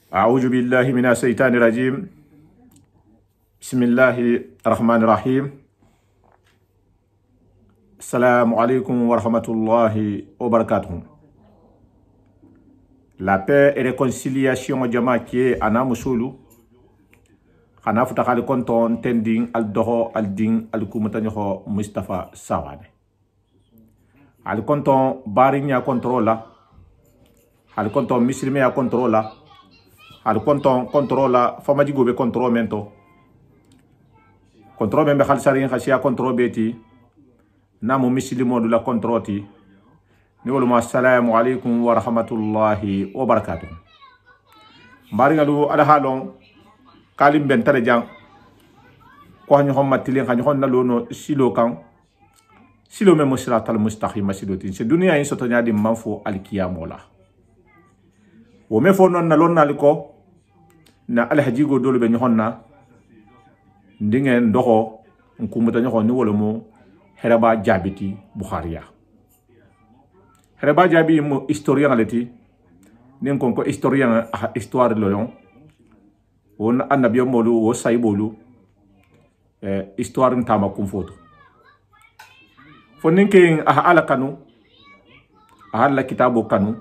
أعوذ بالله من الشيطان الرجيم. بسم الله الرحمن الرحيم. السلام عليكم ورحمة الله وبركاته. La paix et réconciliation jamakie ana musulu ana futakali konton tending al doho al ding al kumutanyo Mustafa Sawane al konton barinya controla al konton mislime ya controla al konton controla famaji gobe control mento control membe khalsarin khasiya control beti namu mislimo dula controti ni wala assalamu alaikum wa rahmatullahi wa barakatuh. Mbari ngalu ala halon kalim ben tare jang ko hanyo homma tilin hanyo honna lono silo kan silo me musratal mustaqim silotin se dunia in soto nyadi manfo alkiyamola wo me fo non na lon naliko na alhajigo dolo be nyonna ndingen doxo nkumuta nyoko ni wala mo heraba jabiti bukhariya hereba jabi mo historien aleti nin kon ko historien histoire loyon on annabiyo molu wo saybolu histoire ntama kum foto fo ninke ala kanu ala kitabo kanu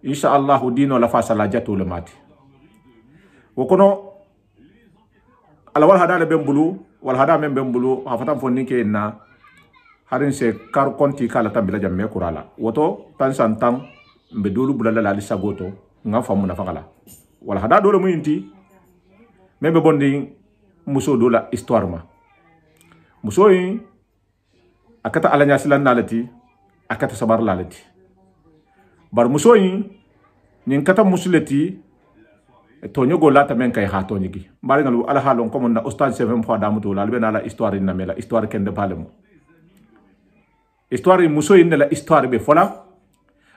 insha Allah dino la fasala jatu le mati wo kono ala wal hada le bembulu wal hada men bembulu hafata fo ninke na harin se kar konti kala tambila jamme kurala woto tan santam be dolu bulala la sagoto nga famu na fangala wala hada dole muyinti membe bondi muso dola histoire ma muso yi akata alanya silan nalati akata sabar lalati bar muso yi nin kata musuleti to nyogo lata men kay ha to nyigi bari ngalu ala halon ko mon na ustad sevem fois damuto la be na la histoire na mela histoire ken de palemo histoire muso yin la histoire be fola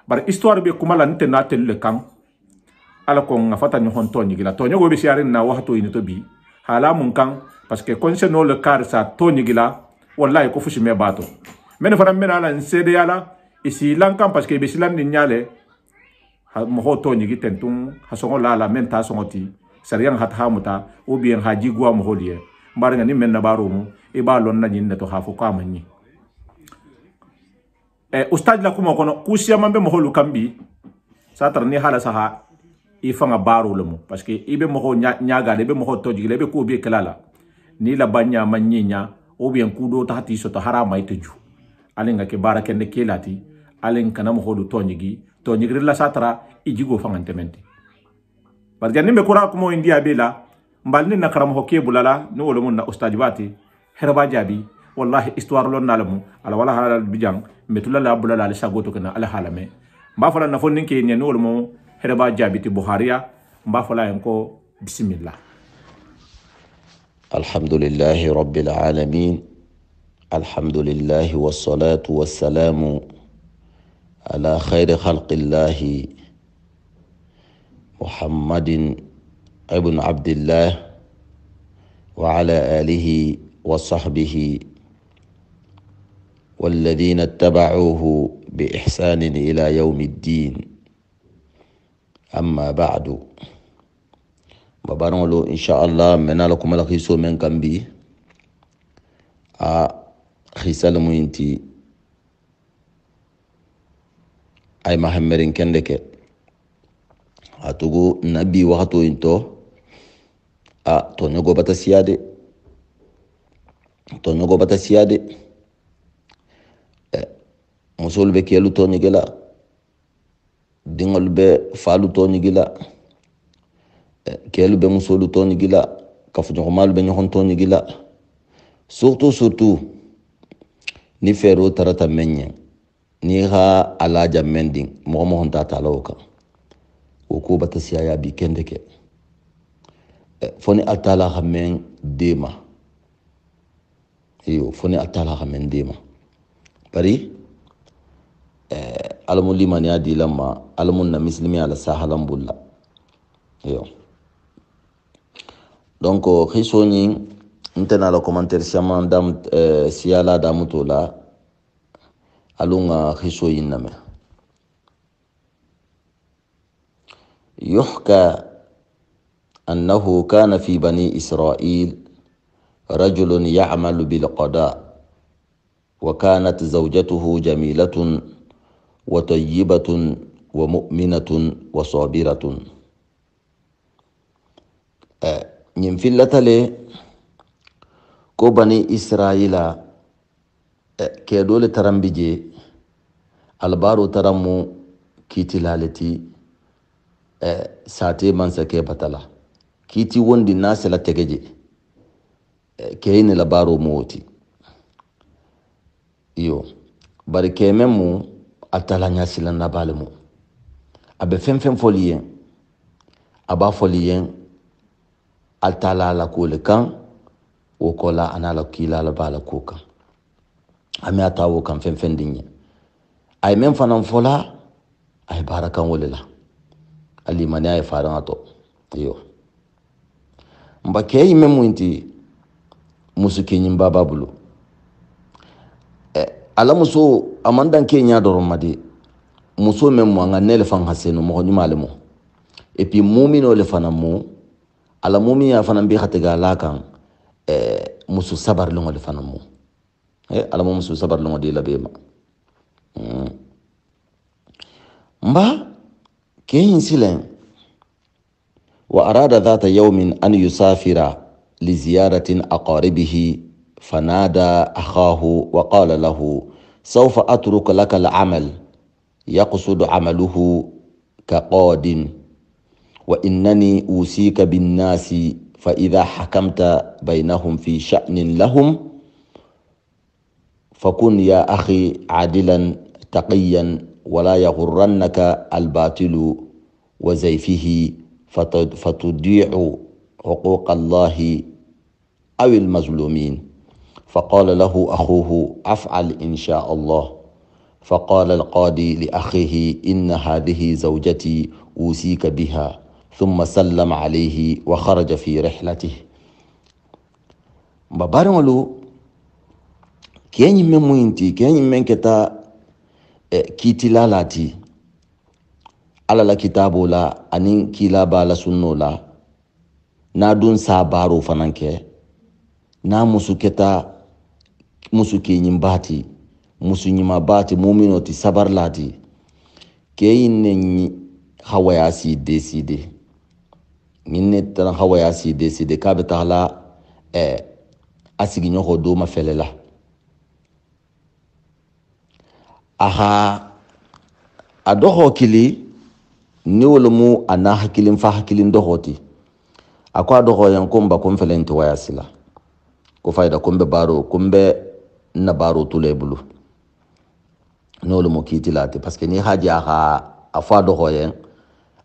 bar histoire be kuma la nte na telle kan ala ko nga fata ni hon toni gila to nyogo be siarin na wahato yin to bi hala mun kan parce que concernant le car sa toni gila wallahi ko fushi me bato men fara men ala nsede yala isi lankan parce que be silan ni nyale mo ho toni gi tentum hasongo la men ta songoti sariyan hat hamuta ou bien haji gwa mo holiye mbar nga ni men na baro mu e ba lon na nyin to hafu ka manni ustad la kuma kono kusiya mambe mo holu kambi satar ni hala saha ifanga baro lemu parce que ibe mo nyaaga be mo to jigile be ko be kelala ni la banya manyinya ou bien kudo tahti so to harama iteju alinga ke barake ne kelati alen kana mo holu to nyigi la satara ijigo fangantementi par janni be kura ko mo india bela mbalni na karam hokke bulala no wolo mun na ustad bati herba jabi wallahi histoire lon nalamu ala wala halal bijang metula la bulala ali sagoto kana ala halame mba fala na fonni ke nyen wol mo herba jabiti bukhariya mba fala enko bismillah. Alhamdulillahi rabbil alamin, alhamdulillahi wassalatu wassalamu ala khayri khalqillahi Muhammadin ibn Abdillah wa ala alihi wa sahbihi والذين اتبعوه بإحسان إلى يوم الدين. أما بعد ببارنولو إن شاء الله من لكم الخيسو من كمبي خيسال موينتي أي محمرين كندك أتوغو نبي وقتو إنتو تونيغو بتا سيادي musol be kelu to nyigela dingol be falu to nyigela kelu be musolu to nyigela kafu nyomal be nyohon to nyigela surtout ni fero tarata menye ni ha alaja mending mo honta taloka o ko bata siya bi kendeke foni atala hamen dema foni atala hamen dema bari alamun limani ya dilan ma alamun na muslimi ala sahalan bulla yo donc xisoni intena la commentaire siaman dam siala damutola alunga xiso yinname يحكى أنه كان في بني إسرائيل رجل يعمل بالقضاء وكانت زوجته جميلة وطيبة ومؤمنة وصابرة. نمفلة لي كو بني إسرائيل كدول ترمبجي البارو ترمو كيتلالتي ساتي منسكي بطلا كيتي وندي ناس لا تجي كين لبارو موتي iyo bari keme mu atala nyasila na balemu abe fem folien aba folien altala la kule kan o kola anala kila la bala kuka ame atawo kan fem dinye ay men fanan fola ay barakan wolila ali mani ay faran ato iyo mbake yime mu inti musuke nyimba babulu ala muso amandan kenya doromade muso memmo anga nele fan hasenu mo nyumale mo et puis mumino le fanamu ala mumi ya fanan bi khatiga lakan muso sabar lo le fanamu ala muso sabar lo de la bema mba keyin silen wa arada dhata yawmin an yusafira li ziyaratin aqaribihi فنادى أخاه وقال له سوف أترك لك العمل يقصد عمله كقاد وإنني أوصيك بالناس فإذا حكمت بينهم في شأن لهم فكن يا أخي عادلا تقيا ولا يغرنك الباطل وزيفه فتضيع حقوق الله أو المظلومين. فقال له أخوه أفعل إن شاء الله. فقال القاضي لأخيه إن هذه زوجتي أوصيك بها ثم سلم عليه وخرج في رحلته. ببارملو كيني مموينتي كيني من كتا كيتي لالاتي على الكتاب لا أنين كيلا بالا سنو لا نادون سابارو فنانكي ناموسو كتا musu ke nyimbati musu nyima bati mumino ti sabar lati ke yinne hawaya si deside minne tan hawaya si deside ka be taala asigi nyoko do ma felela aha adoho kili ni wolumu ana hakilin fa hakilin dohoti akwa doho yankomba konfelenti waya sila ko fayda kumbe baro kumbe na baro tule bulu nolu mo kiti lati parce que ni haji aha afa do hoyen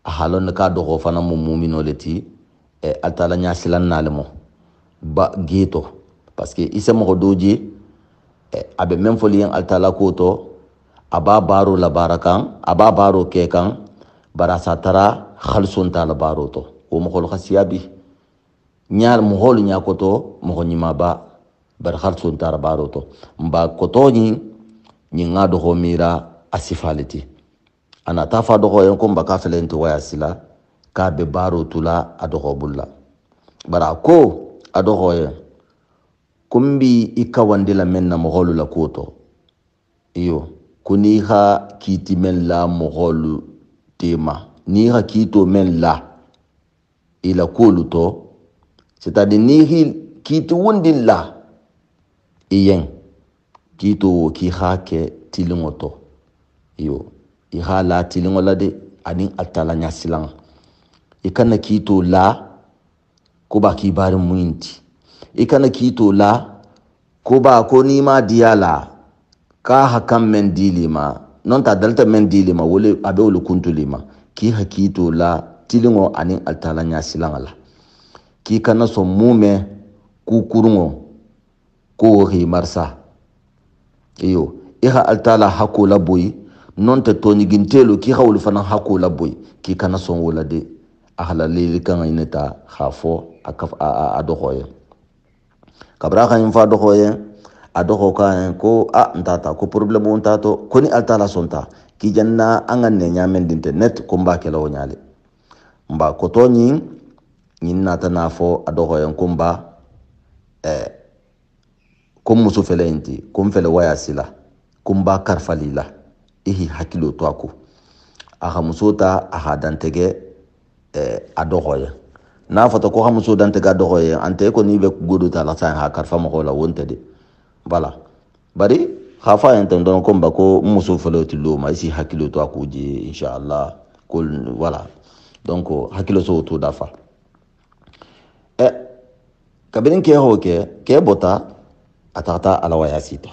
a halon ka do ho fana mo mumino leti altala nya silan nalemo ba gito parce que isa mo doji abe même folien altala koto aba baro la barakan aba baro kekan barasa tara khalsun ta la baro to o mo khol khasiabi nyar mo hol nya koto mo nyima ba bar khalsun ta la baro to mba koto ni ngado ho mira asifaliti ana tafa do ho yanko mba ka felenti waya sila ka be baro tula adoho bulla bara ko adoho ye kumbi ikawandila menna mo holu la koto iyo kuniha kiti men la mo holu tema ni ha kito men la ila kolu to c'est-à-dire ni kiti wundin la iyen kito ki hake tilingoto iyo iha la tilingola de anin atala nyasilang ikana kito la kuba kibari muinti ikana kito la kuba ko ni ma diala ka hakam men dilima non ta dalta men dilima wole abe wole kuntulima ki hakito la tilingo anin atala nyasilangala ki kana so mume kukurungo ko hi marsa iyo iha altala hakula boy non te toni gintelo ki hawul fana hakula boy ki kana son wala de ahla lili kan ineta khafo akaf adohoye kabra kan fa dohoye adoho kan ko ntata ko problem ntato koni altala sonta ki janna angan ne nyamen internet ko mbake lawo nyale mba koto nyin nata nafo adogoyen kumba kum musu fele inti kum fele waya sila kumba karfalila ihi hakilo to ako aha musota aha dantege adogoyen na fata ko ha muso dantege adogoyen ante ko ni be godo ta la sa ha karfa mo la wonte de bala bari khafa enten don kumba ko musu fele tilo ma isi hakilo to ako je inshallah kul wala donc hakilo so to dafa kabirin ke hoke ke bota atata ala wayasita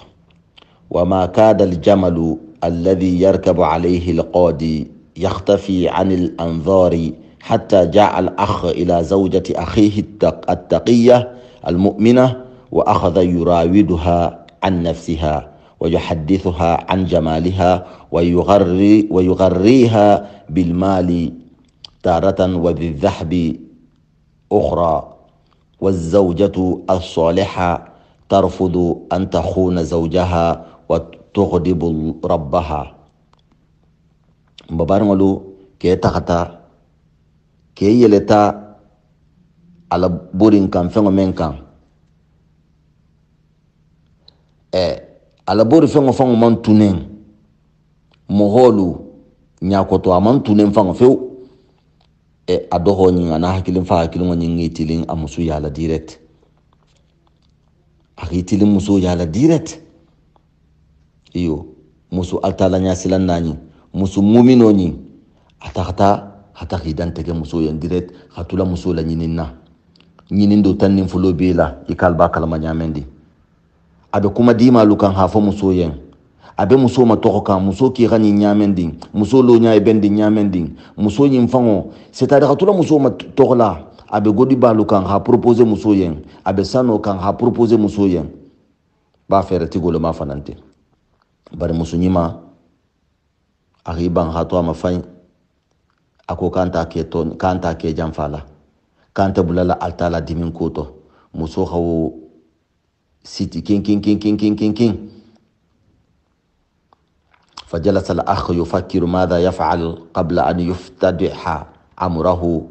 وما كاد الجمل الذي يركب عليه القاضي يختفي عن الأنظار حتى جاء الأخ إلى زوجة أخيه التقية المؤمنة وأخذ يراودها عن نفسها ويحدثها عن جمالها ويغريها بالمال تارة وبالذهب أخرى والزوجة الصالحة ترفض أن تخون زوجها وتغضب ربها مبارنولو كي تخطى كي يلتا على بورين كان فنو من كان على بوري فنو من تونين مهولو نياكوتو aman tunen fango few adoho nyi ana hakilin fa hakilin wani ngitilin amusu yala direct akitilin musu yala direct iyo musu altala nya silan nani musu mumino nyi atakata hata kidan tege musu yan direct hatula musu la nyininna nyinindo tannin fulo bela ikalba kalma nyamendi abe kuma dima lukan hafo musu yan abe muso matoka muso ki gani nyamendi muso lo nya ebendi nyamendi muso nyimfango c'est-à-dire tula muso matola abe godi balu kan ha proposer muso yen abe sano kan ha proposer muso yen ba fere tigolo ma fanante bare muso nyima ariban ha to ma fay ako kanta ke ton kanta ke jamfala kanta bulala altala dimin koto muso hawo city king فجلس الأخ يفكر ماذا يفعل قبل أن يفتدح أمره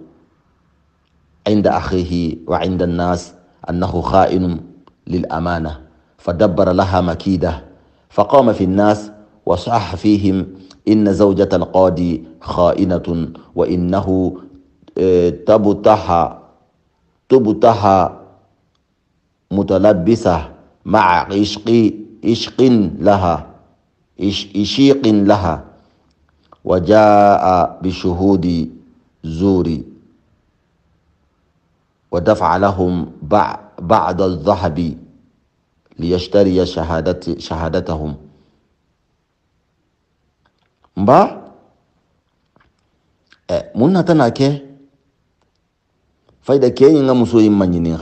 عند أخيه وعند الناس أنه خائن للأمانة فدبر لها مكيدة فقام في الناس وصح فيهم إن زوجة القاضي خائنة وإنه تبتح متلبسة مع عشق لها وجاء بشهود زور ودفع لهم بعض الذهب ليشتري شهادتهم مبا منا تناكي فايدا كي ينغا مسو يمانيني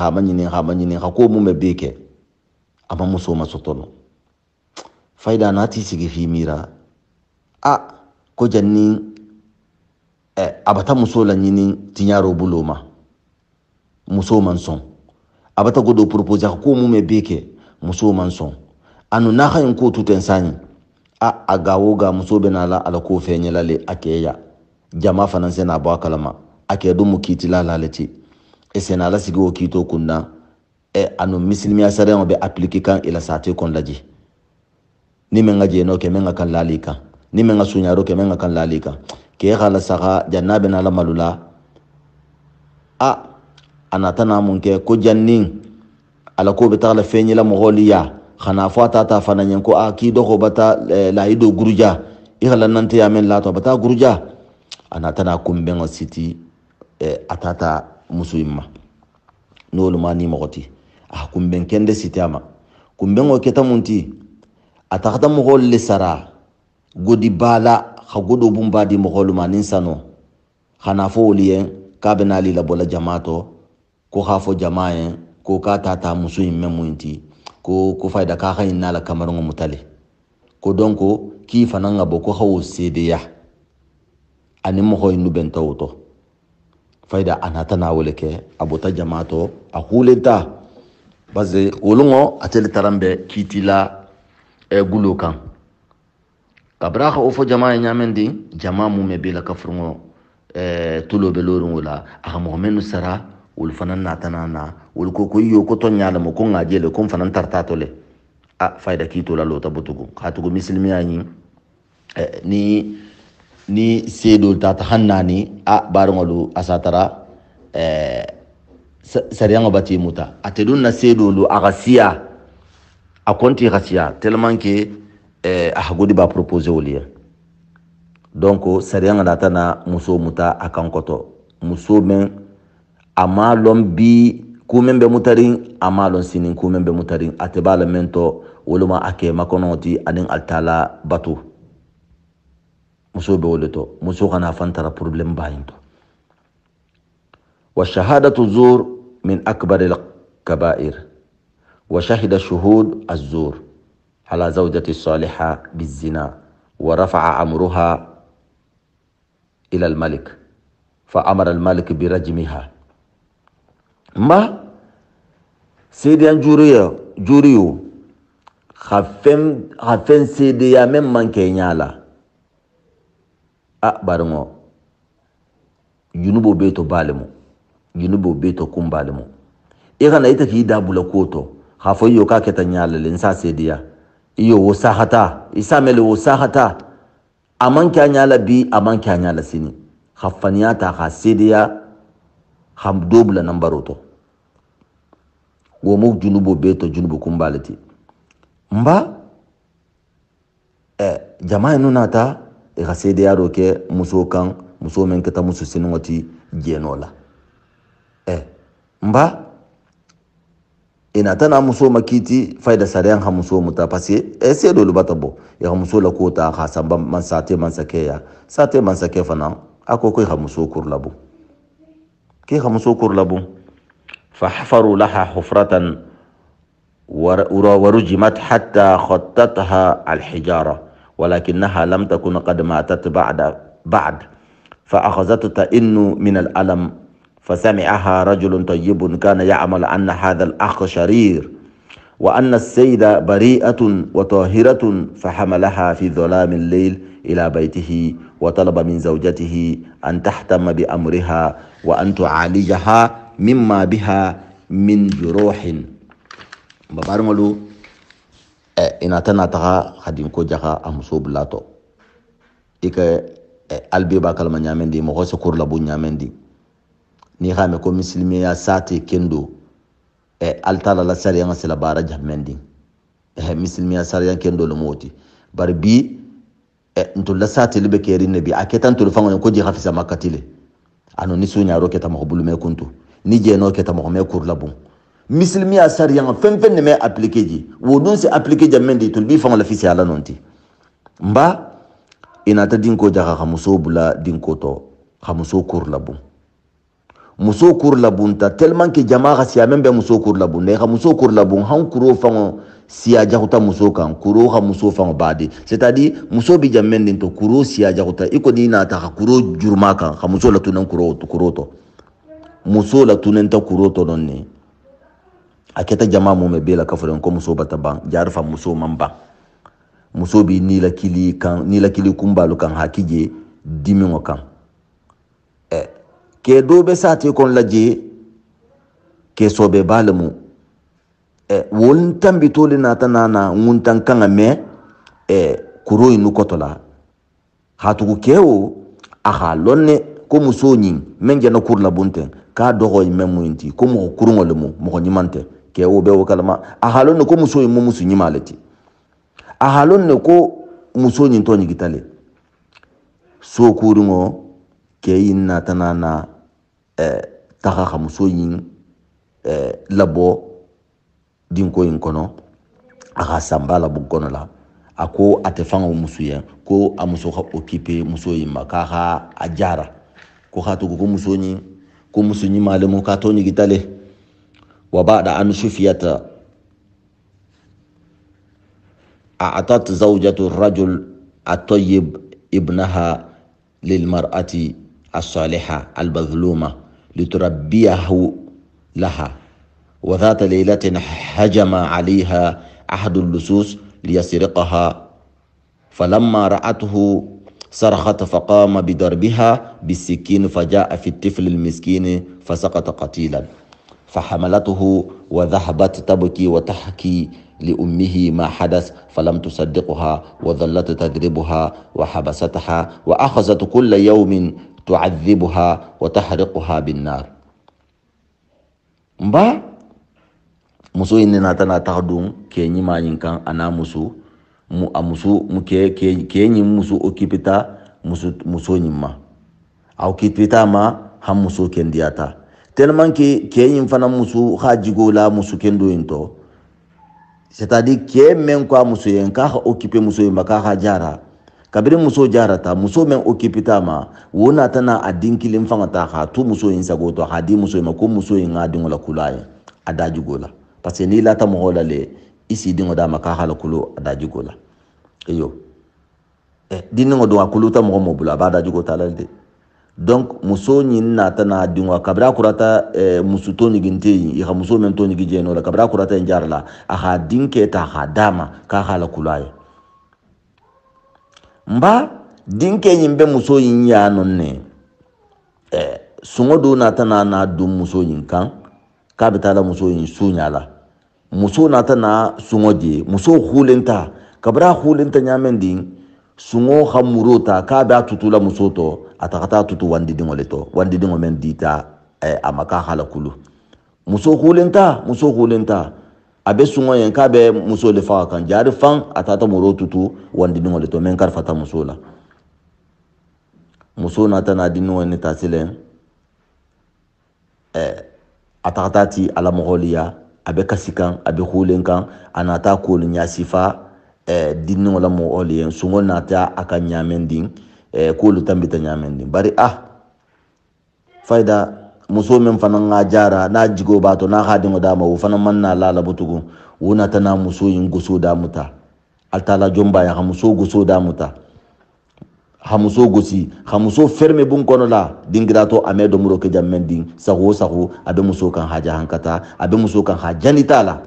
خا كو مو مبيكي اما مسو ما سوتونو faida nati sigi fi mira ko janni abata muso la nyini tinyaro buloma muso manson abata godo proposer ko mu me beke muso manson anu na khayin ko tuten sani agawo ga muso benala ala ko fenyela le akeya jama fanan sena ba kalama ake do mu kitila lalati esena la sigi o kito kunna anu muslimi asare on be appliquer kan ila sate kon laji ni menga jeno ke menga kan lalika ni menga sunyaro ke menga kan lalika ke khala saka jannabe na la malula anatana munke ko jannin ala ko be tagla fenyila mogoliya khana fata ta fananyen ko ki do ko bata la ido guruja ikhala nante ya men la to bata guruja anatana kumbengo city atata musuimma nolu mani mogoti kumben kende city ama kumbengo keta munti atakata mogol le sara godi bala khagodo bumba di mogol manin sano khana fo liyen kabena li la bola jamato ko khafo jamaayen ko ka tata musuim memunti ko fayda ka khayin nala kamarongo mutale ko donko ki fananga boko khawo sedeya ani mogoy nu bentawto fayda anata na woleke abota jamato akuleta baze wolungo atele tarambe kitila gulo kan kabraha ofo jamaa nyamendi jamaa mu mebela kafrungo tulo be lorun wala aga mo menu sara wul fanan natanana wul ko yo ko to nyala mo ko ngajele ko fanan tartato le fayda kito la lota butugo khatugo muslimi ani ni sedo tata hannani barngolu asatara sariyango bati muta atedun na sedo lu agasiya akonti gasiya tellement que ahagodi ba proposer olia donc sariyango datana muso muta akankoto muso men amalon bi kumembe mutarin amalon sinin kumembe mutarin atebala mento woluma ake makonoti anin altala batu muso be woleto muso kana fantara problem bayinto wa shahadatu zur min akbar al kaba'ir wa shahida shuhud az-zur ala zawjati salihah bizina wa rafa'a amruha ila al-malik fa amara al-malik bi rajmiha ma sedian juriyo khafen sedia même manke nyala barango yunubo beto balemo yunubo beto kumbalemo igana ita ki dabula koto khafo yo ka keta nyala len sa sedia iyo wasahata isamele wasahata amanka nyala bi amanka nyala sini khafaniata kha sedia kham dobla nambaroto wo mu junubo beto junubo kumbalati mba jamaa nunata sede yaro ke muso kan muso men kata muso sinoti jenola mba ina tana muso makiti faida sariyan ha muso muta pasi se dolu batabo ya muso la kota ha samba man sate man sakeya sate man sake fana akoko ha muso kurlabu ke ha muso kurlabu fa hafaru laha hufratan ورجمت حتى خطتها الحجارة ولكنها لم تكن قد ماتت بعد فأخذت تئن من الألم فسمعها رجل طيب كان يعمل أن هذا الأخ شرير وأن السيد بريئة وطاهرة فحملها في ظلام الليل إلى بيته وطلب من زوجته أن تهتم بأمرها وأن تعالجها مما بها من جروح babarngolu ina tana taga hadin ko jaga amso blato ike albe ba kalma nyamendi mo ko sekur la bu nyamendi ni xame ko muslimi ya sate kendo altala la sariya ngasila bara jamendi muslimi ya sariya kendo lo moti barbi ntul la sate libe keri nabi aketan tul fango ko ji khafisa makatile ano ni sunya ro keta mo bulume kuntu ni je no keta mo me kur la bu muslimi ya sariya fen ne me appliquer ji wodun se appliquer jamendi tul bi fango la fisi ala nonti mba ina ta dinko jaga khamuso bula dinko to khamuso kur la bu muso kur la bunta tellement que jamaa siya membe muso kur la bunne khamuso kur la bun han kuro fango siya jahuta muso kan kuro khamuso fango badi c'est-à-dire muso bi jamen to kuro siya jahuta iko dina ta kuro jurma kan khamuso la tunan kuro to muso la tunan ta kuro to nonni aketa jamaa mo me bela kafuren ko muso bataban jarfa muso mamba muso bi nila kili kumbalu kan hakije dimingo kan ke dobe sate kon laje ke sobe balmu won tambi tole na tanana nguntan kan me kuro inu kotola hatu kewo aha lonne ko muso nyin menje na kurla bunten ka dogo memu inti ko mo kurungole mo nyimante ke wo be wo kalama aha lonne ko muso yimu musu nyimaleti ahalon ne ko muso nyin to ni gitale so kurungo ke yinna tanana taxa muso nyin labo dinko yin kono aga sambala bu kono la ako atefanga muso yen ko amuso ka occuper muso yin maka ajara ko hatu ko muso nyi malemo ka to ni gitale wa ba'da an shufiyata أعطت زوجة الرجل الطيب ابنها للمرأة الصالحة المظلومة لتربيه لها وذات ليلة هجم عليها أحد اللصوص ليسرقها فلما رأته صرخت فقام بضربها بالسكين فجاء في الطفل المسكين فسقط قتيلا فحملته وذهبت تبكي وتحكي لأمه ما حدث فلم تصدقها وظلت تضربها وحبستها وأخذت كل يوم تعذبها وتحرقها بالنار. مبا muso yin na tana ta dun ke nyi ma yin kan ana musu mu amusu mu ke nyi musu okipita muso yin ma a okipita ma han muso ken diata tellement ke yin fana musu hajigo la musu ken do into c'est-à-dire ke men kwa muso yin ka ha okipe muso yin ka ha jara kabiri muso jarata muso men okipita ma wona tana adinkilin fanga ta ha tu muso yin sagoto ha di muso yin ko muso yin ngadin wala kulaye adajigo la parce que ni lata mo hola le isi dingo da maka hala kulo adaji gola eyo dingo do akulu ta mo bula ba adaji go talalde donc muso nyin na tana dingo kabra kurata musu to ni ginte yi ha muso men to ni gije no la kabra kurata njarla aha dinke ta hadama ka hala kulaye mba dinke nyimbe muso yin ya nonne sungo do na tana na dum muso yin kan ka betala muso yin sunyala muso nata na sungo je muso hulenta kabra hulenta nyamen din sungo hamurota ka ba tutula muso to atakata tutu wandi dingo leto wandi dingo men dita amaka halakulu muso hulenta abe sungo yen ka be muso le fa kan jari fan atata muro tutu wandi dingo leto men kar fata muso la muso nata na dinno ne tasilen atakata ti ala moholiya abe kasikan abe hulenkan anata ko nya sifa dinno wala mo oliyen sungo nata aka nyamendin ko lu tambita nyamendin bari faida muso men fana nga jara na jigo bato na hadin da ma fana manna lala butugu wona tana muso yin guso da muta altala jomba ya muso guso da muta hamuso gosi hamuso ferme bun kono la dingrato amedo muro ke jamendin sahu abe muso kan haja hankata abe muso kan hajanita la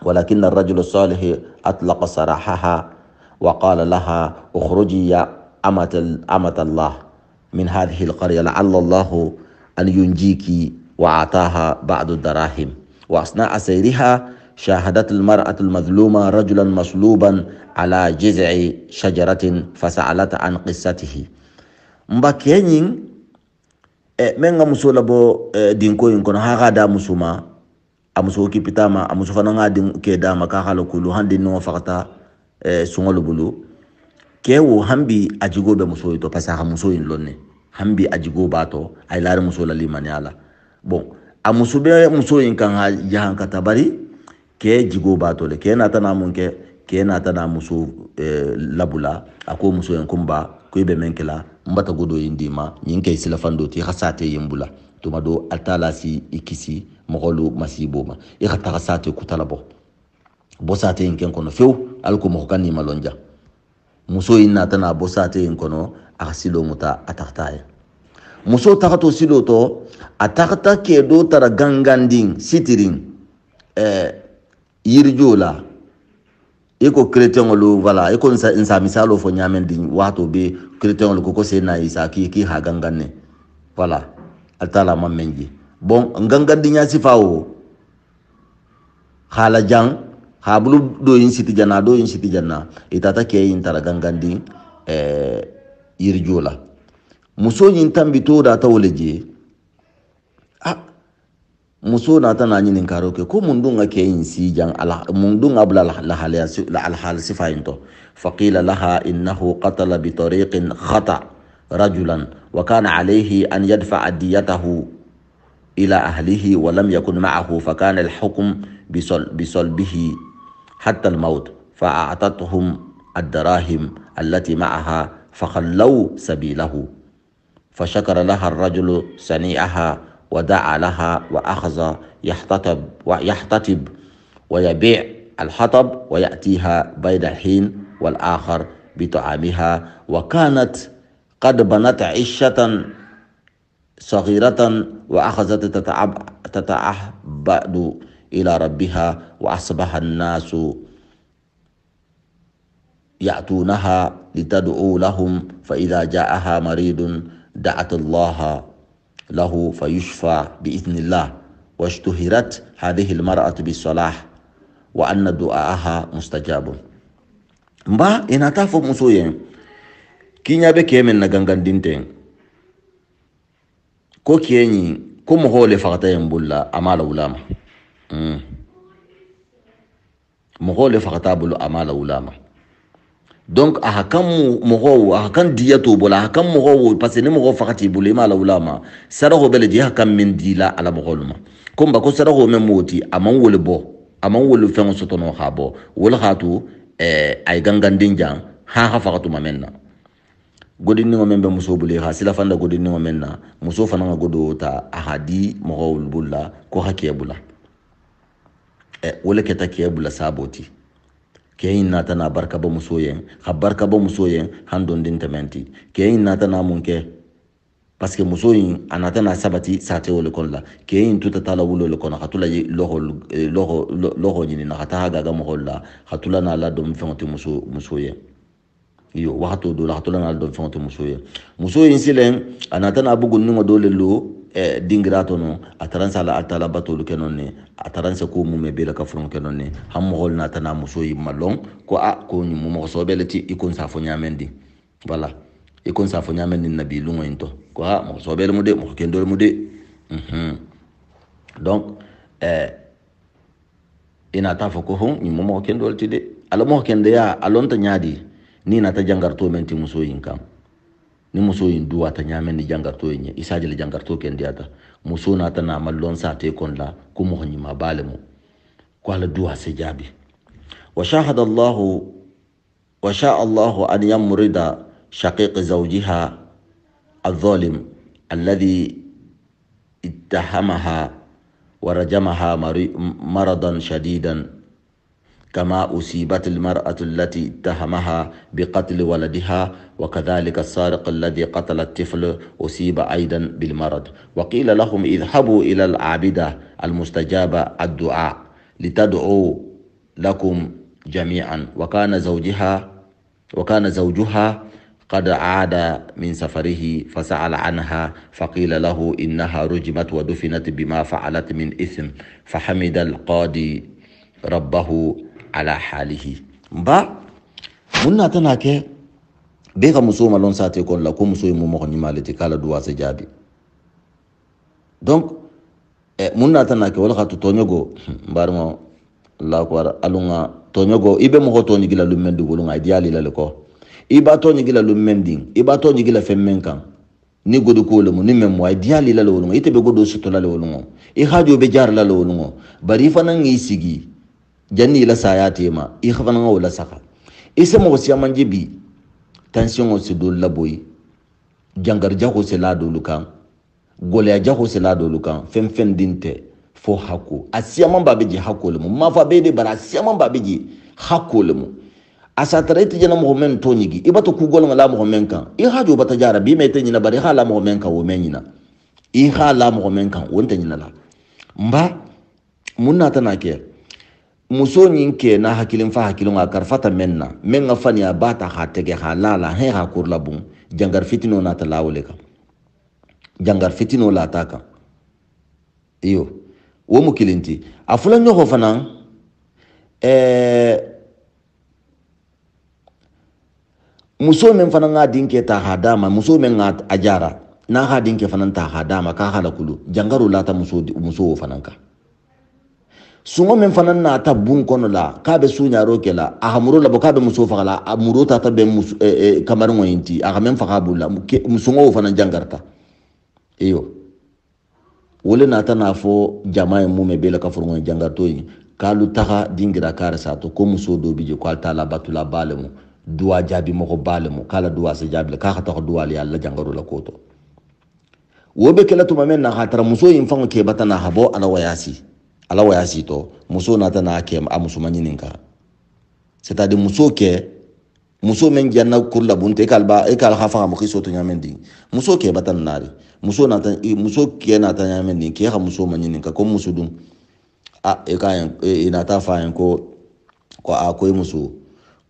walakin ar-rajul salih atlaqa sarahaha wa qala laha ukhruji ya amat Allah min hadhihi al-qarya la'alla Allah an yunjiki wa ataha ba'du darahim wa asna'a sayriha شاهدت المرأة المظلومة رجلا مصلوبا على جذع شجرة فسألت عن قصته مباكينين من مسولا بو دينكو ينكون هاغادا مسوما amuso kipitama amuso fananga din ke dama ka halo kulu handi no fakata sungolo bulu kewo hambi ajigo be muso to pasa ha muso in lonne hambi ajigo bato ay lar muso la limani ala bon amuso be muso in kan ha jahan katabari ke jigo bato le ke na tana mun ke na tana muso labula ako muso en kumba ko be menkela mbata godo indima nyinke sila fando ti hasate yimbula to mado altala si ikisi mogolu masiboma e khata hasate kutala bo sate en kono few alko mo kanni malonja muso inna tana bo sate en kono aksilo muta ataktaye muso takato silo to atakta ke do tara ganganding sitiring yirjola eko chrétien lo voilà eko nsa misalo fo nyamen din wato be chrétien lo ko sena isa ki ha gangane voilà altala mamenji bon ngangandi nya sifawo khala jang ha bulu do yin siti janna itata ke yin tara gangandi yirjola muso yin tambito da tawleje muso na tana nyinin karoke ko mundunga ke yin sijan ala mundunga bla la hal sifainto faqila laha innahu qatala bi tariqin khata rajulan wa kana alayhi an yadfa diyatahu ila ahlihi wa lam yakun ma'ahu fa kana al-hukm bisalbihi hatta al-maut fa a'tatuhum ad-darahim allati ma'aha fa khallaw sabilahu fa shakara laha ar-rajulu sani'aha ودعا لها وأخذ يحتطب ويبيع الحطب ويأتيها بين الحين والآخر بطعامها وكانت قد بنت عشة صغيرة وأخذت تتعبد إلى ربها وأصبح الناس يأتونها لتدعو لهم فإذا جاءها مريض دعت الله له فيشفى بإذن الله واشتهرت هذه المرأة بالصلاح وأن دعاءها مستجاب. مبا إن أتافو مسوين كينيا بكي من نغانغان دينتين كو كيني كو مغولي فغتاين بولا أمال ولاما مغولي فغتا بولا أمال ولاما donc ahakam mogo ahakan diyato bola ahakam mogo parce que ne mogo fakati bulema la ulama saraho bele di hakam min dila ala mogoluma komba ko saraho men moti aman wole bo aman wole fen sotono habo wol khatu ay gangandin jang ha fakatu mamenna godin ni ngombe muso bule ha sila fanda godin ni ngomenna muso fana godo ta ahadi mogo bulla ko hakiya bula wole keta kiya bula saboti keyin nata na barka ba musoyen ha barka ba musoyen handon din tamenti keyin nata na munke parce que musoyin anata na sabati sate wole kolla keyin tuta tala wulo le kona hatula loho nyini na hata haga ga moholla hatula na la dom fonti musoyen yo wato do la hatula na dom fonti musoyen silen anata na bugun ningo dole lo dingrato no ataransa la atala batolu kenonne ataransa ko mu mebela ka furon kenonne ham mo holna tana muso yimalon ko ko ni mo so beleti ikon sa fo nyamendi voilà ikon sa fo nyamendi nabi lungo into ko mo so bel mu de mo kendol mu de donc ina ta fo ko hon ni mo kendol ti de ala mo kende ya alonta nyaadi ni na ta jangarto menti muso yinkam ni muso yin duwa ta nyamen ni jangarto yin isaje le jangarto ken diata muso na ta na mallon sa te kon la ko mo honni ma balemu ko ala duwa se jabi wa shahada Allah wa sha Allah an yamrida shaqiq zawjiha الظالم الذي اتهمها ورجمها مرضا شديدا كما أصيبت المرأة التي اتهمها بقتل ولدها وكذلك السارق الذي قتل الطفل أصيب أيضا بالمرض وقيل لهم اذهبوا إلى العابدة المستجابة الدعاء لتدعو لكم جميعا وكان زوجها قد عاد من سفره فسأل عنها فقيل له إنها رجمت ودفنت بما فعلت من إثم فحمد القاضي ربه على حاله با منا تناكي بيغا مسوما لون ساتي كون لا كو مسوي مو مخني مالتي كالا دوا سجابي دونك منا تناكي ولا خاتو تونيغو مبارما الله اكبر الونغا تونيغو ايبي مو توني غلا لو مندي ولونغا ديالي لا لكو iba to nyigila lumending iba to nyigila femmenkan ni godo ko lemu ni memmo ay diali la lolungo ite be godo suto la lolungo i hajo be jar la lolungo bari fanan ngi sigi janni la sayate ma i khafana wala saka ise mo si amanje bi tension o se do la boy jangar jago se la do lukan gole jago se la do lukan fem dinte fo hakko asiyama babeji hakko lemu ma fa be de bara asiyama babeji hakko lemu asatarete jana mo men tonyigi ibato ku gol ngala mo men kan i hajo bata jara bi me tenyina bari hala mo men kan wo menyina i hala mo men kan wonta nyina la mba munna tanake muso nyinke na hakilin fa hakilun akar fata menna men nga fani abata hatege halala he ha kurla bun jangar fitino na talawle ka jangar fitino la taka iyo wo mukilinti afula nyoko fanan muso men fana nga dinke ta hadama muso men nga ajara na ha dinke fana ta hadama ka hala kulu jangaro lata muso fana ka sungo men fana na ta bun kono la ka be sunya roke la ahamuro la boka be muso fala amuro ta be kamarin wayinti aga men faka bulla musungo fana jangarta iyo wole na ta na fo jama'a mu me bela ka furmo jangarto yi kalu taha dingira kara sato ko muso do bije ko alta la batula balemu duwa jabi moko balemu kala duwa se jabi ka khata duwa li alla jangaro la koto wobe kala tuma men na hatara muso yin fango ke batana habo ala wayasi to muso na tana ke amuso manyininka c'est-à-dire muso men janna kurla bunte kalba e kal khafa mo khiso to nyamendi muso ke batan nari muso ke na ta nyamendi ke ha muso manyininka ko muso dum e kayan ina ta fa ko akoy muso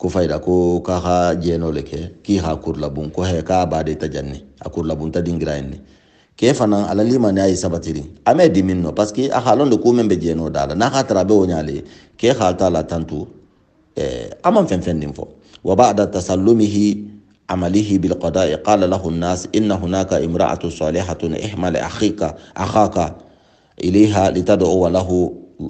ko fayda ko ka ha jeno leke ki ha kurla bun ko he ka ba de tajanni akurla bun ta dingira ni ke fanan alali man ay sabatiri ame diminno parce que a halon de ko membe jeno dala na khatra be wonyale ke khalta la tantu amam fen fen dimfo wa ba'da tasallumihi عمله بالقضاء قال له الناس إن هناك امرأة صالحة احمل أخاك إليها لتدعو له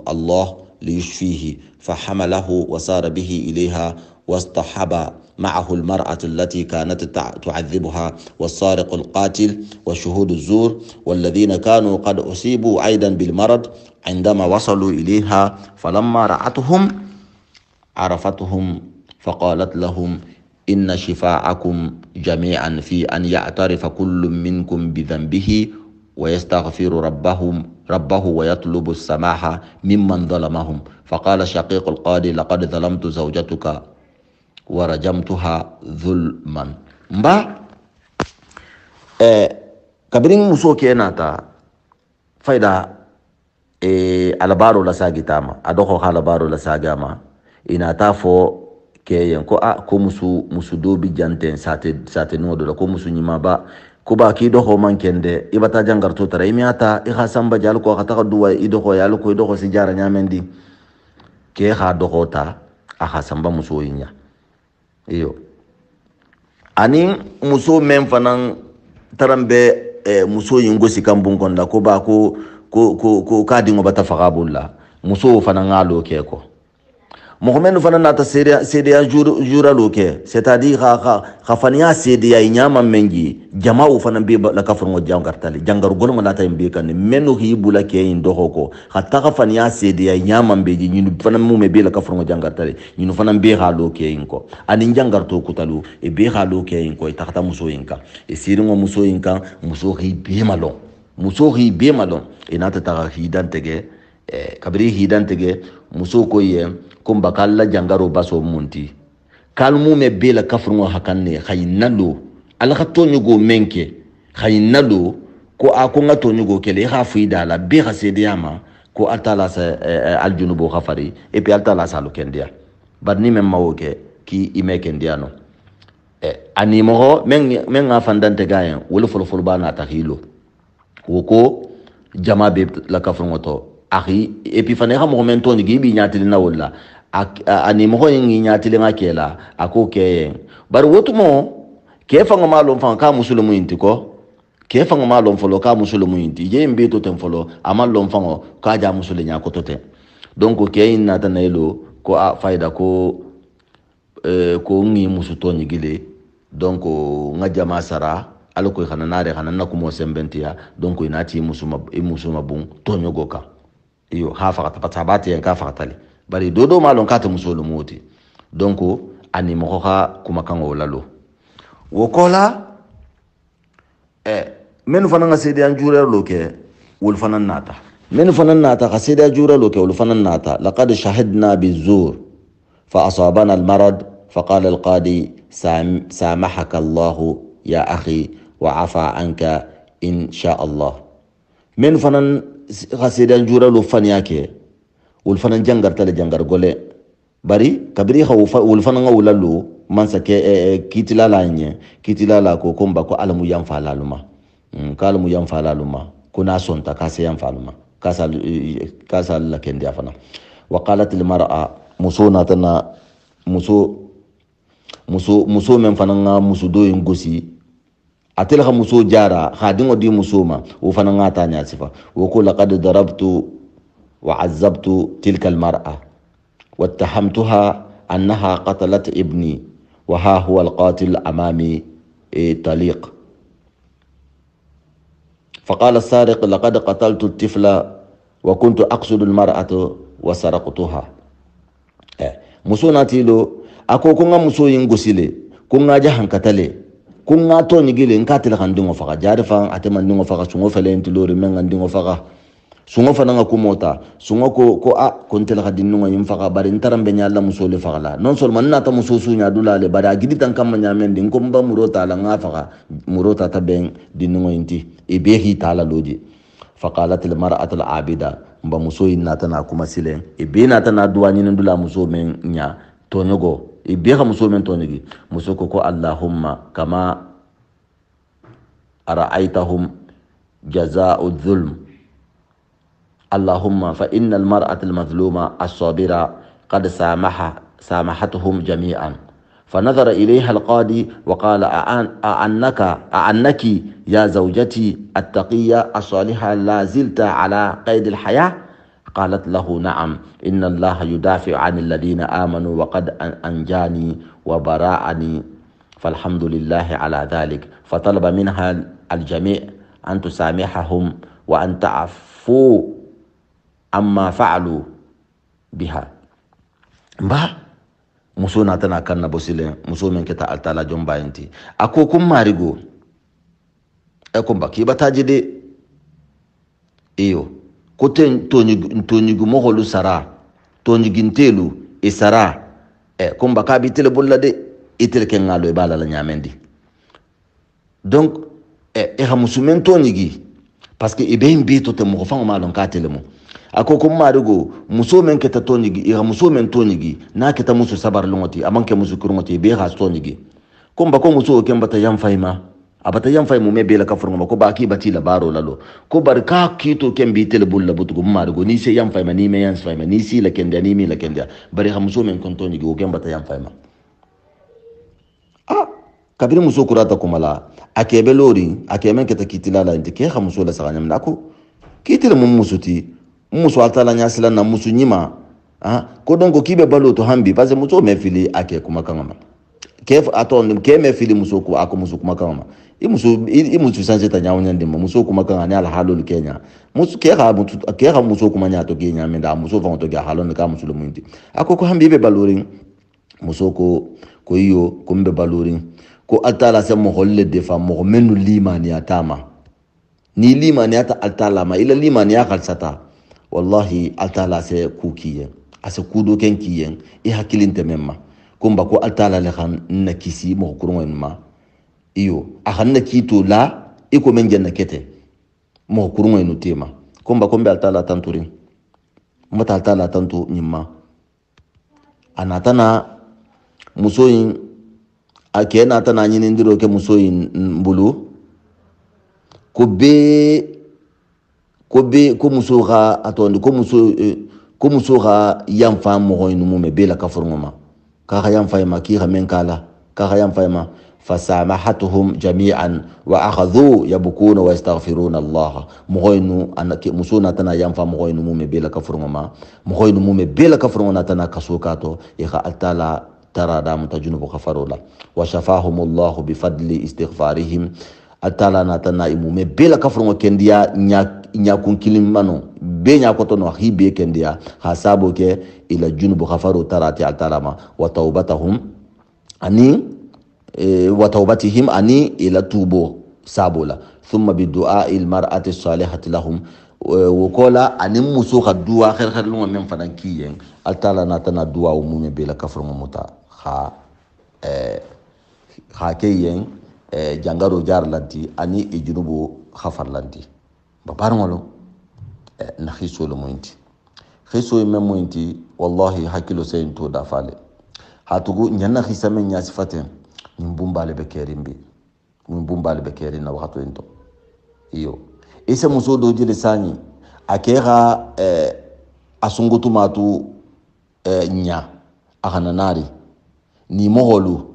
الله ليشفيه فحمله وسار به إليها واصطحب معه المرأة التي كانت تعذبها والسارق القاتل والشهود الزور والذين كانوا قد أصيبوا أيضا بالمرض عندما وصلوا إليها فلما رأتهم عرفتهم فقالت لهم إن شفاعكم جميعا في أن يعترف كل منكم بذنبه ويستغفر ربه ويطلب السماح ممن ظلمهم فقال شقيق القاضي لقد ظلمت زوجتك ورجمتها ظلما مبا كبرين مسو كيناتا فايدا على بارو لساجي تاما أدوخو على بارو لساجي ما إنا تافو keyen ko ko musu dobi janten sate no do ko musu nyima ba ko ba ki do ho mankende ibata jangar to tara imiata i khasamba jal ko khata duwa i do ho yal ko do ho si jara nyamendi ke kha do hota a khasamba musu yinya iyo ani musu men fanan tarambe musu yingo sikambun konda ko ba ko kadi ngo bata faqabulla musu fanan ngalo ke ko Mohamed fana nata sedia jura loke c'est-à-dire khafania sedia nyama mengi jama'u fana be la kafro jangartali jangaru golmo nata mbe kan menu hibula ke indoko hatta khafania sedia nyama mbeji nyinu fana mume be la kafro jangartali nyinu fana be ha loke inko ani jangarto kutalu e be ha loke inko itakata muso inka e siringo muso inka muso be malon inata ta hidan tege kabri hidan tege muso ko ye kumba kala jangaro baso munti kalmu me bela kafrungo hakanne khaynalo ala khato nyugo menke khaynalo ko akonga to nyugo kele khafida la be khasediama ko atala sa aljunubo khafari e pe atala sa lokendia badni mem mawoke ki imekendiano ani mo men afandante gayen wolo folo bana tahilo woko jama be la kafrungo to akhi e pi fane ha momento ni gibi nyatili na wala ani mo ngi nyatili ngakela ako ke bar wotumo ke fanga malo fanga ka musulumu intiko ke fanga malo folo ka musulumu inti je mbeto tem folo amal lo fanga ka ja musulnya ko tote donc ke inna tanelo ko a faida ko ngi musuto ni gile donc nga jama sara alko khana nare khana nakumo sembentia donc inati musuma bun tonyo goka iyo hafa patabati en ka fatali bari dodo malon kata musolo moti donc ani mo kha kuma kango lalo wokola men fana nga sedi an jure loke wol fana nata men fana nata ka sedi jure loke wol fana nata laqad shahidna bizur fa asabana almarad فقال القاضي سامحك الله يا أخي وعفى عنك إن شاء الله من فنن خسيدان جورا لو فنياكي والفنن جنگر تل جنگر غولي bari kabiri wol fana nga wulalu mansa ke kitila la nye kitila la ko komba ko alamu yam falaluma kalamu yam falaluma kuna sonta kase yam faluma kasa la kendi afana wa qalat al mar'a musuna tana muso men fana nga muso do ngosi atel muso jara khadingo di muso ma wo fana nga tanya sifa wa ko laqad darabtu wa azabtu tilka al mar'a واتهمتها أنها قتلت ابني وها هو القاتل أمامي طليق فقال السارق لقد قتلت الطفل وكنت أقصد المرأة وسرقتها مسوناتي له أكو كنا مسو ينغسيلي كنا جهان كتلي كنا توني جيلي نكاتل خندينغو فقا جارفا أتمنى فقا سنغو فلين تلوري من خندينغو فقا sungo fana nga kumota sungo ko kontel khadinno ngam faka bari ntarambe nyalla musole fakala non seulement nata mususu nya dulale bari agidi tan kam nyamende ngomba murota la nga faka murota taben dinno inti e behi tala loji faqalat al mar'atu al abida mba muso inata na kuma silen e be nata na duwani ndula muso men nya tonyogo ibeha muso men tonigi muso ko allahumma kama ara'aytahum jazaa'u dhulm اللهم فإن المرأة المظلومة الصابرة قد سامحتهم جميعا فنظر إليها القاضي وقال أعنك يا زوجتي التقية الصالحة لا زلت على قيد الحياة قالت له نعم إن الله يدافع عن الذين آمنوا وقد أنجاني وبراءني فالحمد لله على ذلك فطلب منها الجميع أن تسامحهم وأن تعفو amma fa'alu biha ba muso na tana kan na bosile muso men kita altala jomba yanti ako kum marigo e ko baki bataji de iyo ko ten toni gu mogolu sara toni gintelu e sara e ko baka bi tele bolla de itel ken ngalo e bala la nyamendi donc e ha musumen toni gi parce que e be mbito te mo fa malon ka tele mo ako kum marigo muso men keta tonigi ira muso men tonigi na keta muso sabar longoti amanke muso kurngoti be ha tonigi komba ko muso ken bata yam fayma abata yam faymu me be la ka furngoma ko baki bati la baro lalo ko barka kito ken bi tele bulla butugo marigo ni se yam fayma ni me yam fayma ni si la kenda ni mi la kenda bari ha muso men kon tonigi o ken bata yam fayma kabiri muso kurata kumala akebe lori akemen keta kitilala intike ha muso la saganyam nako kitile mum musuti muso atala nyasila na muso nyima ko donc kibe balo to hambi parce que muso me fili ake kuma kangama kef aton ke me fili muso ko ako muso kuma kangama i muso sanse ta nyawo nyande muso kuma kangama ni ala halul Kenya muso ke ha muso kuma nyato ge nyame da muso fa to ga halon ka muso lo mundi ako ko hambi be balorin muso ko iyo ko mbe balorin ko atala se mo holle defa mo menu limani atama ni limani ata altala ma ila limani ya khalsata wallahi altala se kukiyen ase kudo ken kiyen i hakilinte memma kumba ko altala le khan nakisi mo kurun ma iyo a khan nakito la iko men janna kete mo kurun no tema kumba kombe altala tanturin mata altala tantu nyimma anatana musoyin akena tana nyini ndiro ke musoyin mbulu ko muso ga atondi ko muso ga yamfa mo inu mo me bela ka furngoma ka ga yamfa ma ki ga men kala ka ga yamfa ma fasamahatuhum jami'an wa akhadhu yabkuna wa yastaghfiruna Allah mo inu anake muso na tana yamfa mo inu mo me bela ka furngoma mo inu mo me bela ka furngona tana kasukato ya ga altala tara da mutajunubu kafarola wa shafahumullahu bifadli istighfarihim atala na tana imume bela kafrongo kendia nya kunkilim mano be nya koto no hibe kendia hasabo ke ila junubu khafaru tarati atalama wa taubatahum ani wa taubatihim ani ila tubo sabola thumma bidu'a al mar'ati salihati lahum wa qala anim musuha du'a khair lunga men fadan kiyen atala na tana du'a umume bela kafrongo muta ha keyen jangaro jar lanti ani e junubu khafar lanti babar ngolo na khiso lo mointi khiso e mem mointi wallahi hakilo sen to da fale hatugo nyanna khisa men nya sifaten mbumbale be kerimbe mbumbale be kerin na wakati ento iyo isa muso do jile sani akera asungutu matu nya ahananari ni moholu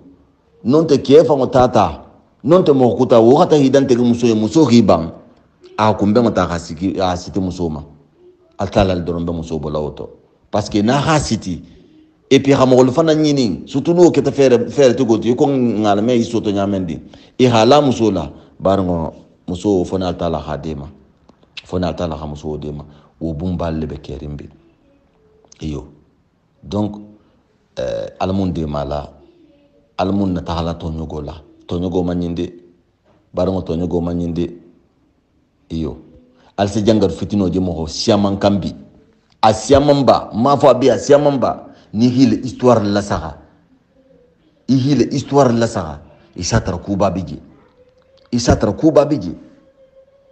nonte kefa ngotata nonte mokuta wakata hidante muso hibang akumbe ngota hasiki asiti musoma atala dorombe muso bolawto parce que na hasiti et puis ramol fana nyini surtout no keta faire to goti ko ngala me isoto nyamendi e hala musola barngo muso fona atala hadema fona atala muso dema wo bumbal be kerimbe iyo donc almun de mala almun na tahala to nyogo manyinde barngo to nyogo manyinde iyo alse jangar fitino je mo siaman kambi asiamamba mafo abi asiamamba ni hile histoire la saga ihile histoire la saga isatra kuba biji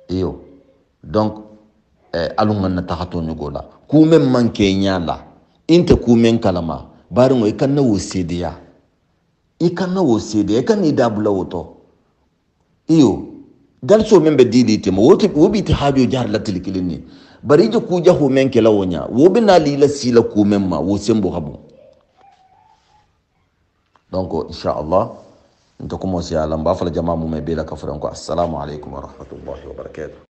iyo donc alunga na tahato nyogola kumen manke nyala inte kumen kalama barngo ikanna wo sedia ikanna wo sede ikanni dabula woto iyo dalso men be dili tema wobi ti hajo jar latil kilini bari je kuja ho men kela wonya wobi na lila sila ku men ma wo sembo habu donc inshallah nto ko mo si ala mba fala jama mu me be la ka furan ko assalamu alaikum wa rahmatullahi wa barakatuh